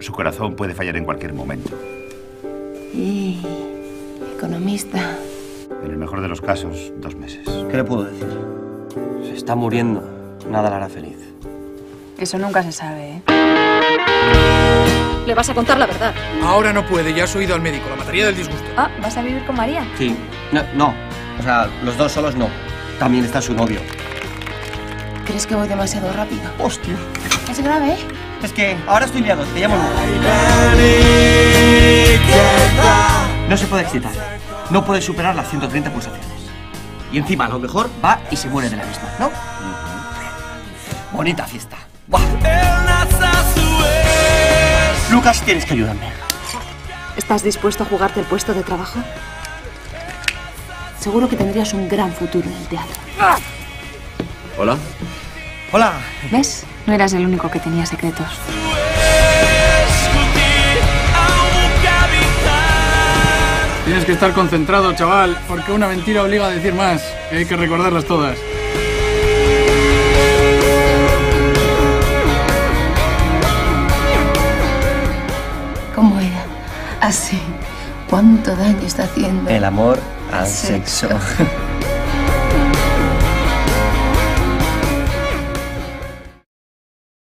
Su corazón puede fallar en cualquier momento. Y... economista. En el mejor de los casos, 2 meses. ¿Qué le puedo decir? Se está muriendo. Nada la hará feliz. Eso nunca se sabe, ¿eh? Le vas a contar la verdad. Ahora no puede, ya has oído al médico, la mataría del disgusto. Ah, ¿vas a vivir con María? Sí. No. O sea, los dos solos no. También está su novio. ¿Crees que voy demasiado rápido? Hostia. Es grave, ¿eh? Es que ahora estoy liado. Te llamo luego. No se puede excitar. No puede superar las 130 pulsaciones. Y encima, a lo mejor, va y se muere de la misma, ¿no? Bonita fiesta. ¡Buah! Lucas, tienes que ayudarme. ¿Estás dispuesto a jugarte el puesto de trabajo? Seguro que tendrías un gran futuro en el teatro. Hola. Hola. ¿Ves? No eras el único que tenía secretos. Tienes que estar concentrado, chaval, porque una mentira obliga a decir más. Y hay que recordarlas todas. ¿Cómo era? Así. ¿Cuánto daño está haciendo? El amor al sexo.